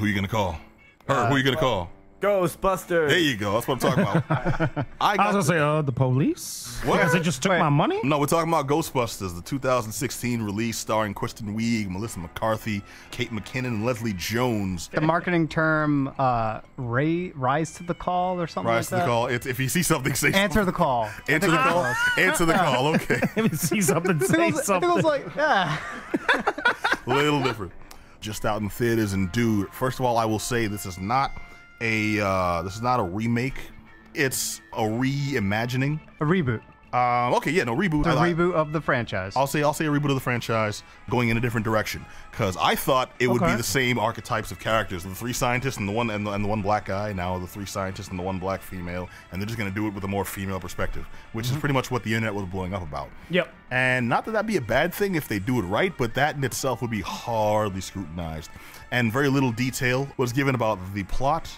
Who you gonna call? Her, who you gonna call? Ghostbusters. There you go. That's what I'm talking about. I was gonna say, the police. What? Because they just took my money? No, we're talking about Ghostbusters, the 2016 release starring Kristen Wiig, Melissa McCarthy, Kate McKinnon, and Leslie Jones. The marketing term, rise to the call or something Rise like that? to the call. If you see something, say Answer the call. Answer the call. Answer the call. Okay. If you see something, say something. I think it was like, yeah. A little different. Just out in theaters, and dude, first of all, I will say this is not a remake. It's a reimagining. A reboot. Okay, yeah, no, reboot. The reboot of the franchise. I'll say a reboot of the franchise going in a different direction, because I thought it would be the same archetypes of characters, the three scientists and the one black guy. Now the three scientists and the one black female, and they're just going to do it with a more female perspective, which is pretty much what the internet was blowing up about. Yep. And not that that'd be a bad thing if they do it right, but that in itself would be hardly scrutinized, and very little detail was given about the plot.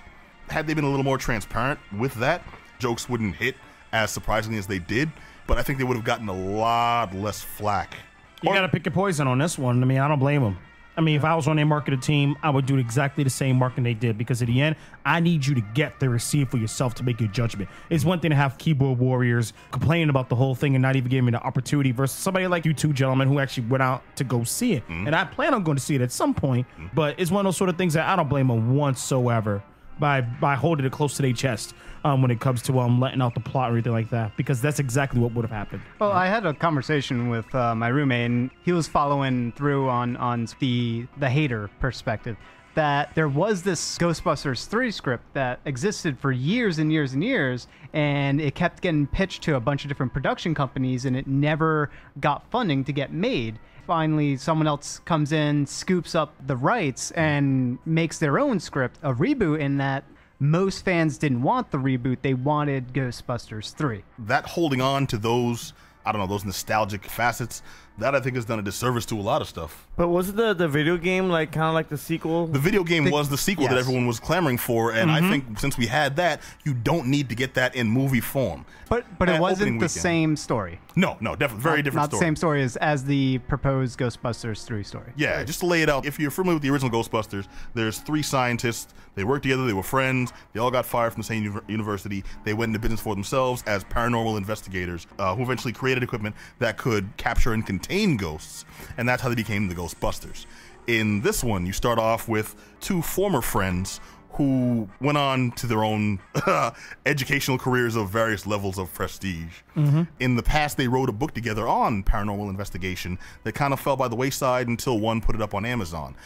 Had they been a little more transparent with that, jokes wouldn't hit as surprisingly as they did, but I think they would have gotten a lot less flack. You got to pick your poison on this one. I mean, I don't blame them. I mean, if I was on their marketing team, I would do exactly the same marketing they did, because at the end, I need you to get there and see it for yourself to make your judgment. It's one thing to have keyboard warriors complaining about the whole thing and not even giving me the opportunity versus somebody like you two gentlemen who actually went out to go see it. And I plan on going to see it at some point, but it's one of those sort of things that I don't blame them whatsoever by holding it close to their chest when it comes to letting out the plot or anything like that, because that's exactly what would have happened. Well, I had a conversation with my roommate, and he was following through on the hater perspective, that there was this Ghostbusters 3 script that existed for years and years and years, and it kept getting pitched to a bunch of different production companies, and it never got funding to get made. Finally, someone else comes in, scoops up the rights, and makes their own script, a reboot, in that most fans didn't want the reboot. They wanted Ghostbusters 3. That holding on to those, I don't know, those nostalgic facets, that I think has done a disservice to a lot of stuff. But was the video game like kind of like the sequel? The video game was the sequel that everyone was clamoring for, and I think since we had that, you don't need to get that in movie form. But it wasn't the same story. No, definitely very different not story. The same story as the proposed Ghostbusters 3 story. Yeah, just to lay it out, if you're familiar with the original Ghostbusters, there's three scientists. They worked together. They were friends. They all got fired from the same university. They went into business for themselves as paranormal investigators who eventually created equipment that could capture and contain ghosts, and that's how they became the Ghostbusters. In this one, you start off with two former friends who went on to their own educational careers of various levels of prestige. In the past, they wrote a book together on paranormal investigation that kind of fell by the wayside until one put it up on Amazon.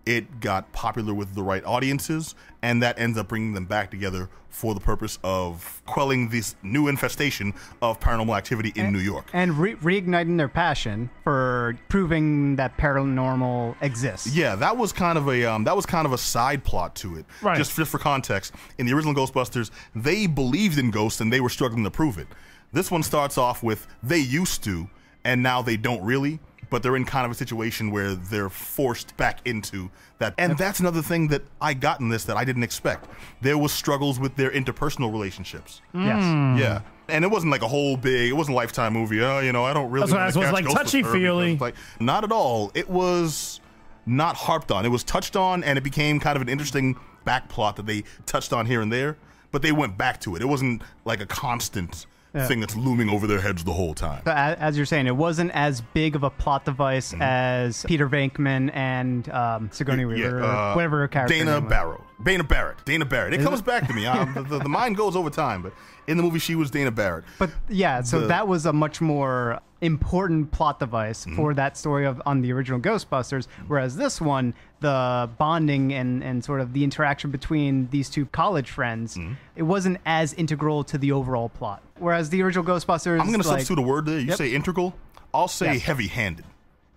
It got popular with the right audiences, and that ends up bringing them back together for the purpose of quelling this new infestation of paranormal activity in New York. And reigniting their passion for proving that paranormal exists. Yeah, that was kind of a side plot to it. Right. Just for context, in the original Ghostbusters, they believed in ghosts and they were struggling to prove it. This one starts off with they used to, and now they don't really. But they're in kind of a situation where they're forced back into that. And that's another thing that I got in this that I didn't expect. There was struggles with their interpersonal relationships. Yes. Yeah. And it wasn't like a whole big, it wasn't a Lifetime movie. I don't really want to catch like ghosts with her touchy-feely. because, not at all. It was not harped on. It was touched on, and it became kind of an interesting back plot that they touched on here and there. But they went back to it. It wasn't like a constant thing that's looming over their heads the whole time. So as you're saying, it wasn't as big of a plot device as Peter Venkman and Sigourney Weaver, or whatever her character Dana name Barrett. Dana Barrett. It comes back to me. The mind goes over time, but in the movie, she was Dana Barrett. But yeah, so that was a much more important plot device for that story on the original Ghostbusters, whereas this one, the bonding and sort of the interaction between these two college friends, it wasn't as integral to the overall plot. Whereas the original Ghostbusters, I'm going to substitute a word there. You say integral. I'll say heavy-handed.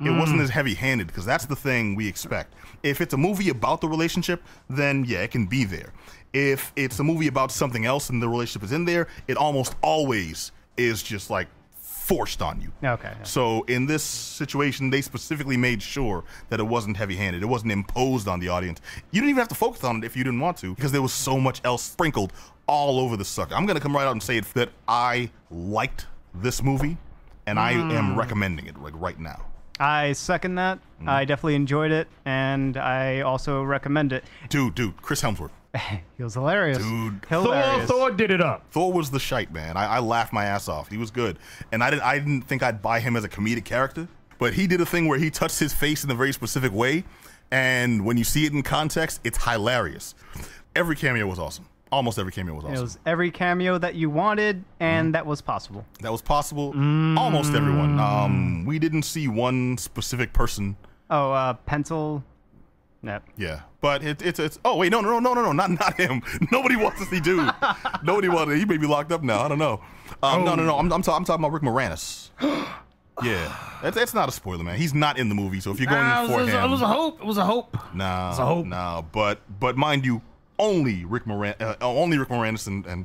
It wasn't as heavy-handed, because that's the thing we expect. If it's a movie about the relationship, then yeah, it can be there. If it's a movie about something else and the relationship is in there, it almost always is just like forced on you. Okay. So in this situation, they specifically made sure that it wasn't heavy-handed. It wasn't imposed on the audience. You didn't even have to focus on it if you didn't want to, because there was so much else sprinkled all over the sucker. I'm going to come right out and say that I liked this movie, and I am recommending it like right now. I second that. I definitely enjoyed it, and I also recommend it. Dude, Chris Hemsworth. He was hilarious. Dude. Hilarious. Thor did it up. Thor was the shite, man. I laughed my ass off. He was good. And I didn't think I'd buy him as a comedic character, but he did a thing where he touched his face in a very specific way, and when you see it in context, it's hilarious. Every cameo was awesome. Almost every cameo was awesome. It was every cameo that you wanted, and that was possible. That was possible. Almost everyone. We didn't see one specific person. Oh, Pencil. No. Yeah, but it's. Oh wait, no, not him. Nobody wants to see dude. Nobody wanted. He may be locked up now. I don't know. No. I'm talking about Rick Moranis. Yeah, that's not a spoiler, man. He's not in the movie, so if you're going for him, it was a hope. It was a hope. Nah, it was a hope. Nah, but mind you, only Rick Moranis and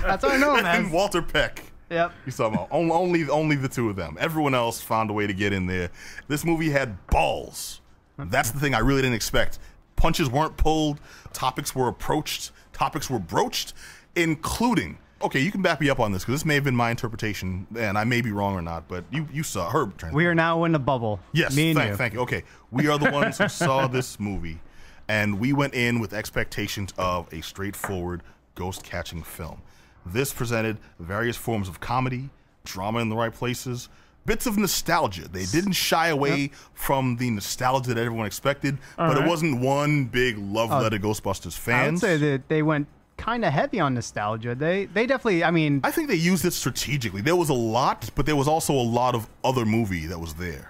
That's all I know, man. and Walter Peck. Yep. He's talking about only the two of them. Everyone else found a way to get in there. This movie had balls. That's the thing I really didn't expect. Punches weren't pulled. Topics were approached. Topics were broached, including. Okay, you can back me up on this because this may have been my interpretation, and I may be wrong or not. But you saw her. We are now in the bubble. Yes. Me and you. Thank you. Okay, we are the ones who saw this movie, and we went in with expectations of a straightforward ghost catching film. This presented various forms of comedy, drama in the right places, bits of nostalgia. They didn't shy away from the nostalgia that everyone expected, but it wasn't one big love letter to Ghostbusters fans. I would say that they went kind of heavy on nostalgia. They definitely, I mean... I think they used it strategically. There was a lot, but there was also a lot of other movie that was there.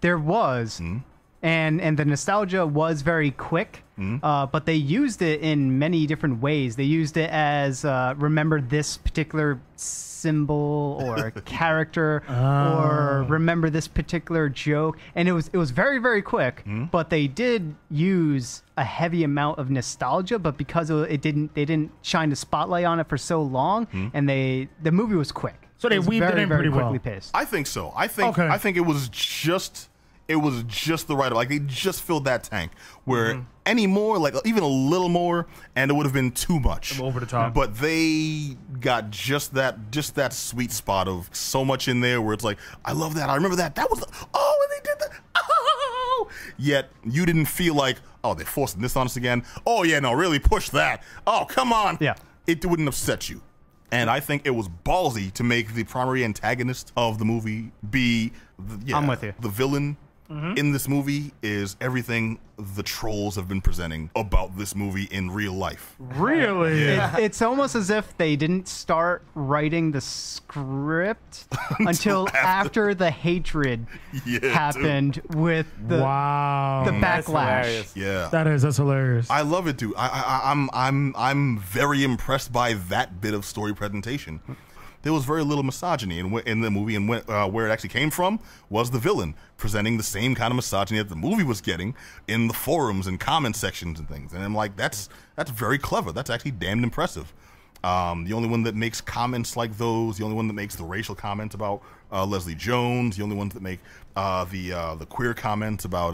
There was, and the nostalgia was very quick, but they used it in many different ways. They used it as remember this particular symbol or character, or remember this particular joke, and it was very, very quick. But they did use a heavy amount of nostalgia, but because they didn't shine the spotlight on it for so long, and the movie was quick. So they weaved it in pretty well. Quickly paced. I think so. I think it was just the right, like they just filled that tank where any more, like even a little more, and it would have been too much. Over the top. But they got just that sweet spot of so much in there where it's like, I love that. I remember that. That was, and they did that. Oh, yet you didn't feel like, oh, they're forcing this on us again. Oh yeah, no, really push that. Oh, come on. Yeah. It wouldn't upset you. And I think it was ballsy to make the primary antagonist of the movie be I'm with you. The villain in this movie is everything the trolls have been presenting about this movie in real life. Really? It's almost as if they didn't start writing the script until after the hatred happened with the backlash. Yeah, that's hilarious. I love it, dude. I'm very impressed by that bit of story presentation. There was very little misogyny in the movie, and where it actually came from was the villain presenting the same kind of misogyny that the movie was getting in the forums and comment sections and things. And I'm like, that's very clever. That's actually damned impressive. The only one that makes comments like those, the only one that makes the racial comments about Leslie Jones, the only ones that make the queer comments about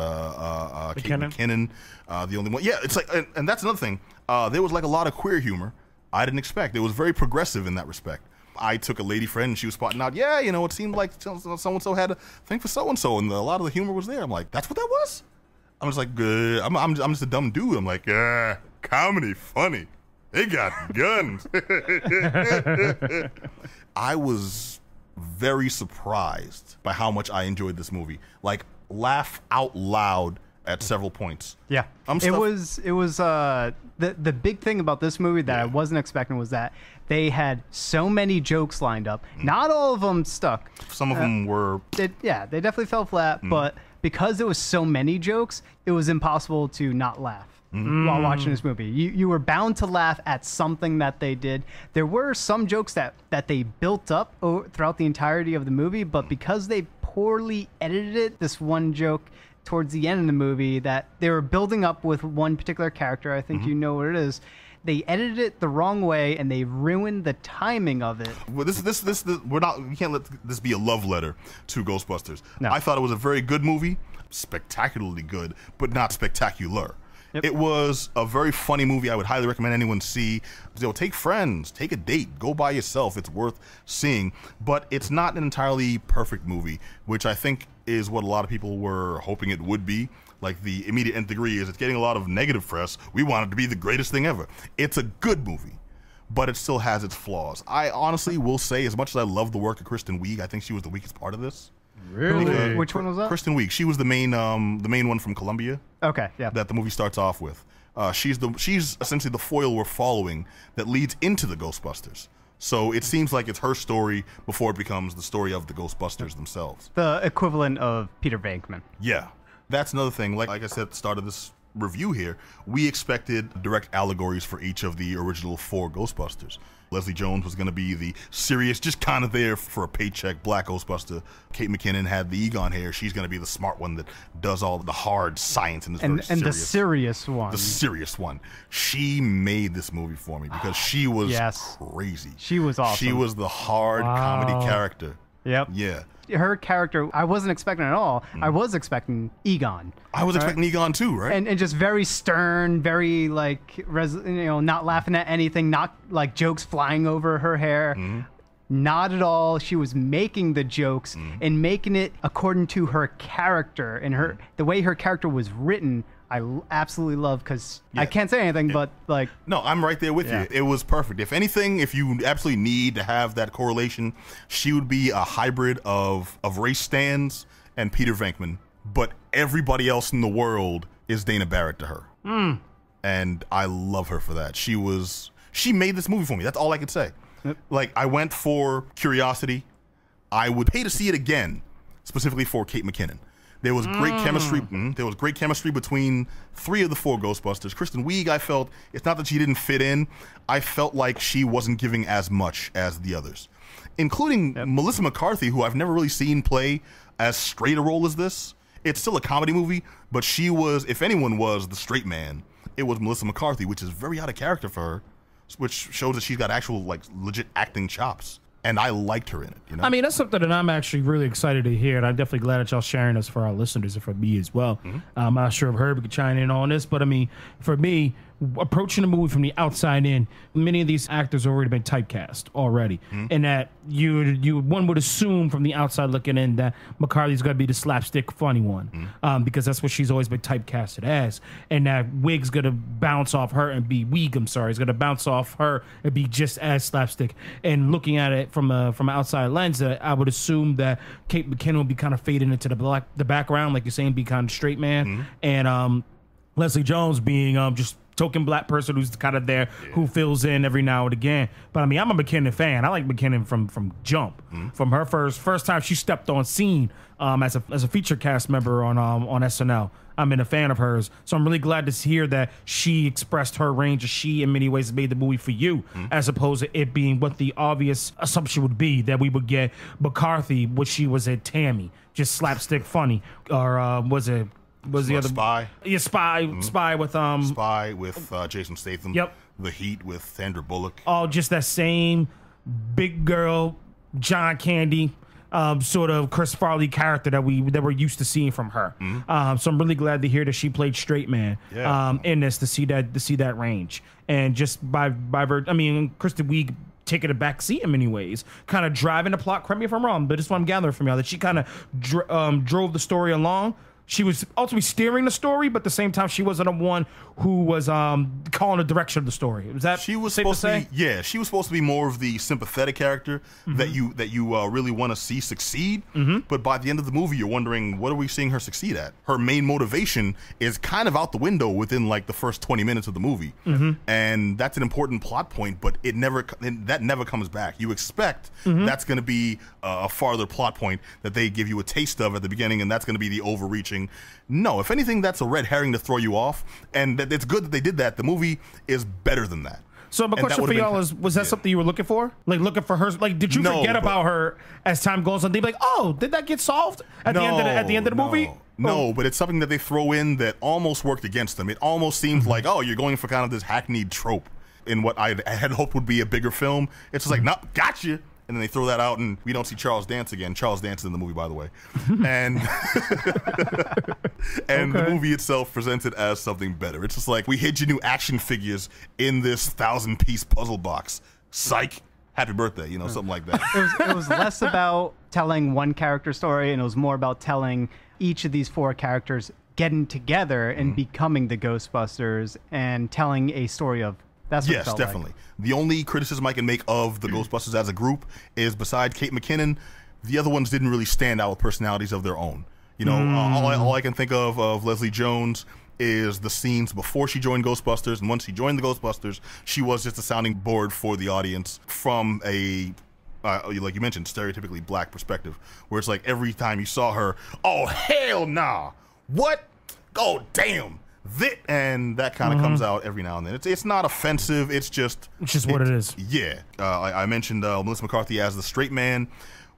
Kate McKinnon, the only one. Yeah, it's like, and that's another thing. There was like a lot of queer humor I didn't expect. It was very progressive in that respect. I took a lady friend and she was spotting out, it seemed like so-and-so had a thing for so-and-so, and a lot of the humor was there. I'm like, that's what that was? I'm just like, I'm just a dumb dude. I'm like, comedy, funny. They got guns. I was very surprised by how much I enjoyed this movie. Like, laugh out loud at several points. Yeah. It was the big thing about this movie that I wasn't expecting was that they had so many jokes lined up. Not all of them stuck. Some of them were... They definitely fell flat, but because there was so many jokes, it was impossible to not laugh while watching this movie. You were bound to laugh at something that they did. There were some jokes that they built up throughout the entirety of the movie, but because they poorly edited it, this one joke towards the end of the movie that they were building up with one particular character, I think you know what it is. They edited it the wrong way and they ruined the timing of it. Well, we can't let this be a love letter to Ghostbusters. No. I thought it was a very good movie, spectacularly good, but not spectacular. It was a very funny movie. I would highly recommend anyone see. Take friends, take a date, go by yourself. It's worth seeing. But it's not an entirely perfect movie, which I think is what a lot of people were hoping it would be. Like, the immediate nth degree is it's getting a lot of negative press. We want it to be the greatest thing ever. It's a good movie, but it still has its flaws. I honestly will say, as much as I love the work of Kristen Wiig, I think she was the weakest part of this. Really? Which one was that? Kristen Wiig. She was the main one from Columbia. Okay, yeah. That the movie starts off with. She's essentially the foil we're following that leads into the Ghostbusters. So it seems like it's her story before it becomes the story of the Ghostbusters themselves. The equivalent of Peter Venkman. Yeah. That's another thing. Like I said at the start of this review here, we expected direct allegories for each of the original 4 Ghostbusters. Leslie Jones was going to be the serious, just kind of there for a paycheck black Ghostbuster. Kate McKinnon had the Egon hair. She's going to be the smart one that does all the hard science and is very serious. The serious one. The serious one. She made this movie for me because she was crazy. She was awesome. She was the hard comedy character. Yep. Yeah. Her character, I wasn't expecting at all. I was expecting Egon. I was expecting Egon too, right? And just very stern, very like, not laughing at anything, not like jokes flying over her hair. Not at all. She was making the jokes and making it according to her character and the way her character was written. I absolutely love because I can't say anything, but like. No, I'm right there with you. It was perfect. If anything, if you absolutely need to have that correlation, she would be a hybrid of Ray Stantz and Peter Venkman, but everybody else in the world is Dana Barrett to her. And I love her for that. She made this movie for me. That's all I could say. Like, I went for curiosity. I would pay to see it again, specifically for Kate McKinnon. There was great chemistry. There was great chemistry between 3 of the 4 Ghostbusters. Kristen Wiig, I felt, it's not that she didn't fit in. I felt like she wasn't giving as much as the others, including Melissa McCarthy, who I've never really seen play as straight a role as this. It's still a comedy movie, but she was, if anyone was the straight man, it was Melissa McCarthy, which is very out of character for her, which shows that she's got actual, like, legit acting chops. And I liked her in it. You know? I mean, that's something that I'm actually really excited to hear, and I'm definitely glad that y'all sharing this for our listeners and for me as well. I'm not sure if Herb could chime in on this, but I mean, for me, approaching the movie from the outside in, many of these actors have already been typecast already, and that one would assume from the outside looking in that McCarthy's going to be the slapstick funny one, because that's what she's always been typecasted as, and that Wig's going to bounce off her and be is going to bounce off her and be just as slapstick. And looking at it from an outside lens, I would assume that Kate McKinnon will be kind of fading into the background, like you're saying, be kind of straight man, and Leslie Jones being just token black person who's kind of there, who fills in every now and again. But I mean, I'm a McKinnon fan. I like McKinnon from jump, from her first time she stepped on scene as a feature cast member on SNL. I'm a fan of hers, so I'm really glad to hear that she expressed her range. She, in many ways, made the movie for you, as opposed to it being what the obvious assumption would be, that we would get McCarthy, what she was at Tammy, just slapstick funny, or was the other Spy? Yeah, Spy with Spy with Jason Statham. Yep. The Heat with Sandra Bullock. all just that same big girl John Candy sort of Chris Farley character that we're used to seeing from her. So I'm really glad to hear that she played straight man in this, to see that range, and just by I mean, Kristen Wiig taking a back seat in many ways, kind of driving the plot. Correct me if I'm wrong, but it's what I'm gathering from y'all, that she kind of drove the story along. She was ultimately steering the story, but at the same time, she wasn't the one who was calling the direction of the story. Was that she was safe supposed to say? Yeah, she was supposed to be more of the sympathetic character that you really want to see succeed. But by the end of the movie, you're wondering, what are we seeing her succeed at? Her main motivation is kind of out the window within like the first 20 minutes of the movie, and that's an important plot point. But that never comes back. You expect that's going to be a farther plot point that they give you a taste of at the beginning, and that's going to be the overreaching. No, if anything, that's a red herring to throw you off, and it's good that they did that. The movie is better than that. So my question for y'all is, was that something you were looking for? Like, looking for her? Like, did you forget about her as time goes on? They'd be like, oh, did that get solved at the end of the movie? No, but it's something that they throw in that almost worked against them. It almost seems like, oh, you're going for kind of this hackneyed trope in what I had hoped would be a bigger film. It's just like, nope, gotcha. and then they throw that out, and we don't see Charles dance again. Charles dances in the movie, by the way, and the movie itself presents it as something better. It's just like, we hid your new action figures in this 1,000-piece puzzle box. Psych. Happy birthday, something like that. It was less about telling one character story, and it was more about telling each of these 4 characters getting together and becoming the Ghostbusters and telling a story of. That's what it felt definitely. like. The only criticism I can make of the Ghostbusters as a group is, besides Kate McKinnon, the other ones didn't really stand out with personalities of their own. All I can think of Leslie Jones is the scenes before she joined Ghostbusters, and once she joined the Ghostbusters, she was just a sounding board for the audience from a like you mentioned, stereotypically black perspective, where it's like every time you saw her, oh hell nah, what? Oh damn, and that kind of comes out every now and then. It's not offensive. It's just what it is. Yeah, I mentioned Melissa McCarthy as the straight man.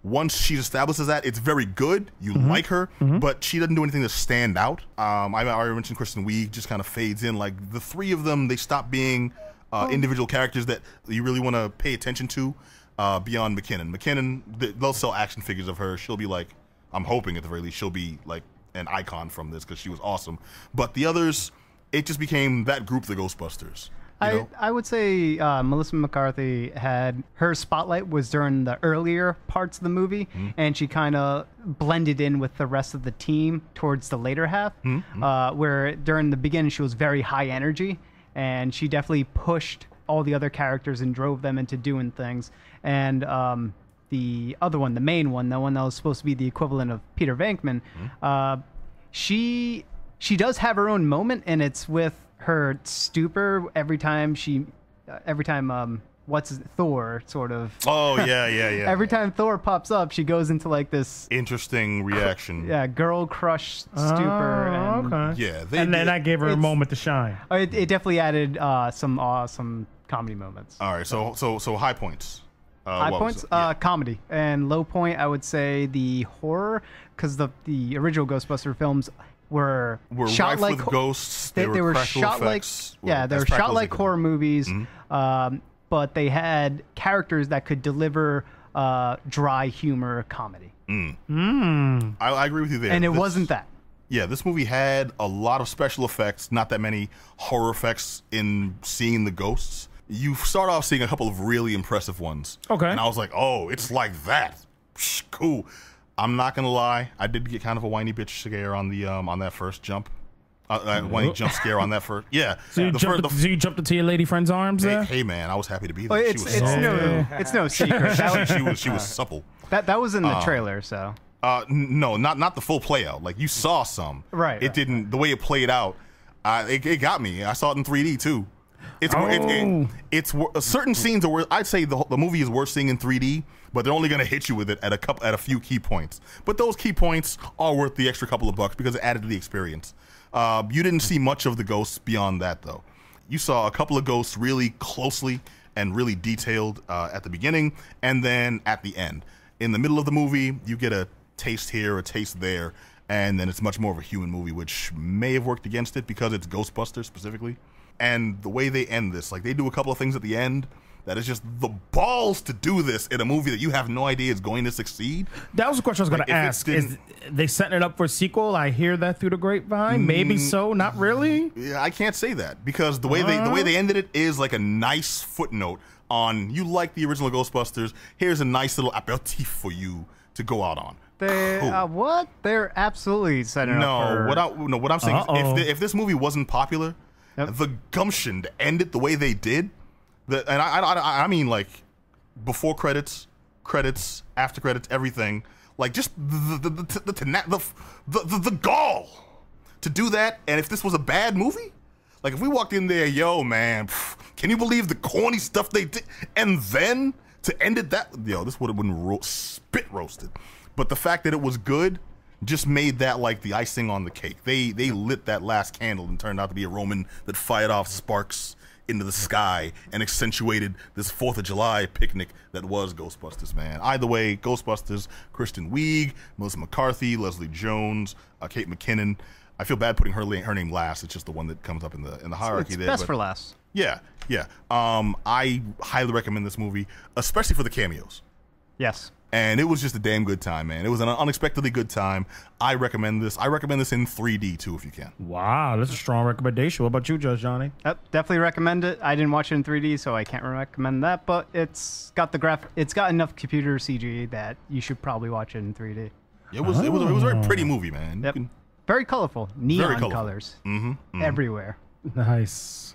Once she establishes that, it's very good. You like her, but she doesn't do anything to stand out. I already mentioned Kristen Wiig just kind of fades in. Like, the 3 of them, they stop being individual characters that you really want to pay attention to beyond McKinnon. McKinnon, they'll sell action figures of her. She'll be like, I'm hoping at the very least, she'll be like an icon from this because she was awesome. But the others, it just became that group, the Ghostbusters. I would say Melissa McCarthy had her spotlight was during the earlier parts of the movie, and she kind of blended in with the rest of the team towards the later half, where during the beginning she was very high energy, and she definitely pushed all the other characters and drove them into doing things. And the other one, the main one, the one that was supposed to be the equivalent of Peter Venkman, she does have her own moment, and it's with her stupor every time Thor sort of. Oh yeah. Every time Thor pops up, she goes into like this interesting reaction. Yeah, girl crush stupor. And, yeah, then I gave her a moment to shine. It definitely added some awesome comedy moments. All right, so high points. High points, comedy, and low point, I would say the horror, because the original Ghostbuster films were shot like with ghosts. They were shot effects. They were shot like horror movies, but they had characters that could deliver dry humor comedy. I agree with you there, and it wasn't that. Yeah, this movie had a lot of special effects, not that many horror effects in seeing the ghosts. You start off seeing a couple of really impressive ones. Okay. And I was like, oh, it's like that. Psh, cool. I'm not gonna lie, I did get kind of a whiny bitch scare on the on that first jump. Whiny jump scare on that first. Yeah. So you jumped into your lady friend's arms there? Hey man, I was happy to be there. It's no secret. She was supple. That was in the trailer, so. No, not the full play out. Like, you saw some. Right. It didn't. The way it played out, it got me. I saw it in 3D too. It's certain scenes are where I'd say the movie is worth seeing in 3D, but they're only going to hit you with it at a few key points. But those key points are worth the extra couple of bucks because it added to the experience. You didn't see much of the ghosts beyond that, though. You saw a couple of ghosts really closely and really detailed at the beginning, and then at the end. In the middle of the movie, you get a taste here, a taste there, and then it's much more of a human movie, which may have worked against it because it's Ghostbusters specifically. And the way they end this, like, they do a couple of things at the end that is just the balls to do this in a movie that you have no idea is going to succeed. That was the question I was going to ask. Is they setting it up for a sequel? I hear that through the grapevine. Maybe so, not really. Yeah, I can't say that because the way they ended it is like a nice footnote on, you like the original Ghostbusters. Here's a nice little aperitif for you to go out on. What? They're absolutely setting up for... What I'm saying is if this movie wasn't popular, the gumption to end it the way they did, and I mean, like, before credits, after credits, everything, like, just the gall to do that. And if this was a bad movie, like, if we walked in there, yo man, can you believe the corny stuff they did, and then to end it that, this would have been spit roasted. But the fact that it was good just made that like the icing on the cake. They lit that last candle and turned out to be a Roman that fired off sparks into the sky and accentuated this 4th of July picnic that was Ghostbusters, man. Either way, Ghostbusters, Kristen Wiig, Melissa McCarthy, Leslie Jones, Kate McKinnon. I feel bad putting her name last. It's just the one that comes up in the hierarchy it's there. Best for last. Yeah. I highly recommend this movie, especially for the cameos. Yes. And it was just a damn good time, man. It was an unexpectedly good time. I recommend this. I recommend this in 3D too, if you can. Wow, that's a strong recommendation. What about you, Judge Johnny? Definitely recommend it. I didn't watch it in 3D, so I can't recommend that. But it's got it's got enough computer CG that you should probably watch it in 3D. It was a very pretty movie, man. Yep. Very colorful, neon colorful. colors everywhere. Nice.